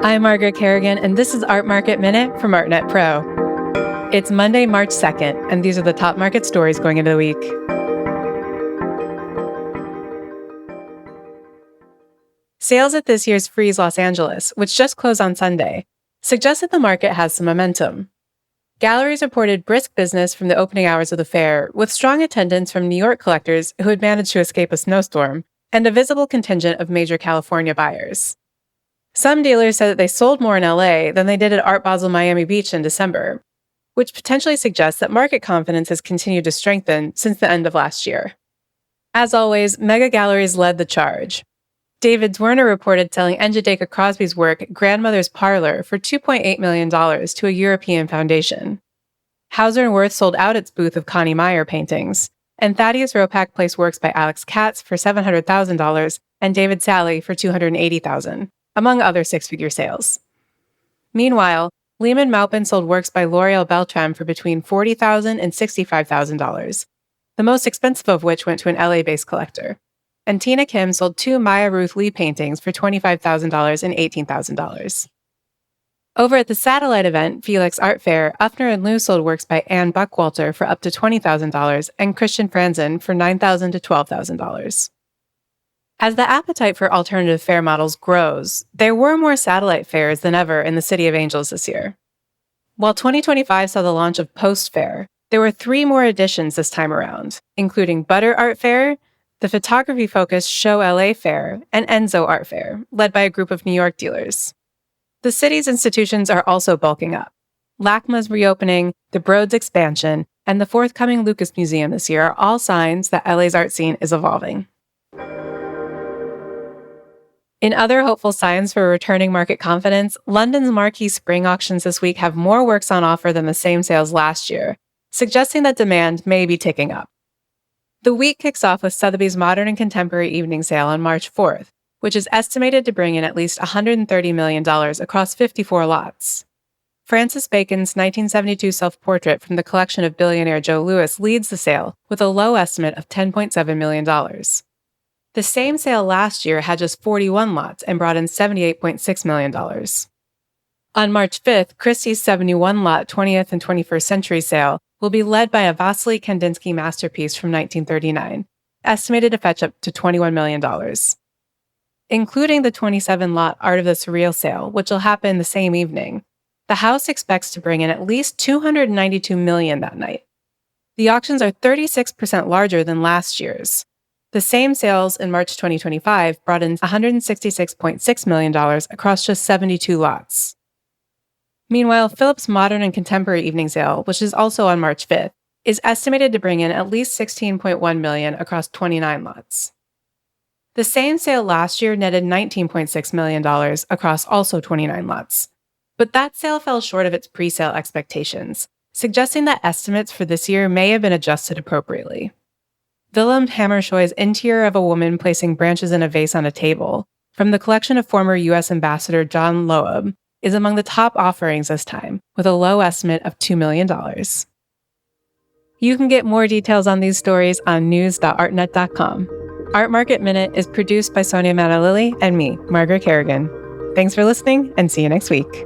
I'm Margaret Kerrigan, and this is Art Market Minute from ArtNet Pro. It's Monday, March 2nd, and these are the top market stories going into the week. Sales at this year's Frieze Los Angeles, which just closed on Sunday, suggest that the market has some momentum. Galleries reported brisk business from the opening hours of the fair, with strong attendance from New York collectors who had managed to escape a snowstorm, and a visible contingent of major California buyers. Some dealers said that they sold more in LA than they did at Art Basel Miami Beach in December, which potentially suggests that market confidence has continued to strengthen since the end of last year. As always, mega galleries led the charge. David Zwirner reported selling Njideka Crosby's work Grandmother's Parlor for $2.8 million to a European foundation. Hauser & Wirth sold out its booth of Connie Meyer paintings, and Thaddeus Ropac placed works by Alex Katz for $700,000 and David Sally for $280,000. Among other six-figure sales. Meanwhile, Lehman Maupin sold works by L'Oreal Beltram for between $40,000 and $65,000, the most expensive of which went to an LA-based collector. And Tina Kim sold two Maya Ruth Lee paintings for $25,000 and $18,000. Over at the satellite event, Felix Art Fair, Uffner and Liu sold works by Anne Buckwalter for up to $20,000 and Christian Franzen for $9,000 to $12,000. As the appetite for alternative fair models grows, there were more satellite fairs than ever in the City of Angels this year. While 2025 saw the launch of Post Fair, there were three more editions this time around, including Butter Art Fair, the photography-focused Show LA Fair, and Enzo Art Fair, led by a group of New York dealers. The city's institutions are also bulking up. LACMA's reopening, the Broad's expansion, and the forthcoming Lucas Museum this year are all signs that LA's art scene is evolving. In other hopeful signs for returning market confidence, London's marquee spring auctions this week have more works on offer than the same sales last year, suggesting that demand may be ticking up. The week kicks off with Sotheby's Modern and Contemporary Evening Sale on March 4th, which is estimated to bring in at least $130 million across 54 lots. Francis Bacon's 1972 self-portrait from the collection of billionaire Joe Louis leads the sale with a low estimate of $10.7 million. The same sale last year had just 41 lots and brought in $78.6 million. On March 5th, Christie's 71-lot 20th and 21st century sale will be led by a Vasily Kandinsky masterpiece from 1939, estimated to fetch up to $21 million. Including the 27-lot Art of the Surreal sale, which will happen the same evening, the house expects to bring in at least $292 million that night. The auctions are 36% larger than last year's. The same sales in March 2025 brought in $166.6 million across just 72 lots. Meanwhile, Phillips' Modern and Contemporary Evening Sale, which is also on March 5th, is estimated to bring in at least $16.1 million across 29 lots. The same sale last year netted $19.6 million across also 29 lots. But that sale fell short of its pre-sale expectations, suggesting that estimates for this year may have been adjusted appropriately. Willem Hammershøi's Interior of a Woman Placing Branches in a Vase on a Table, from the collection of former U.S. Ambassador John Loeb, is among the top offerings this time, with a low estimate of $2 million. You can get more details on these stories on news.artnet.com. Art Market Minute is produced by Sonia Manalili and me, Margaret Kerrigan. Thanks for listening, and see you next week.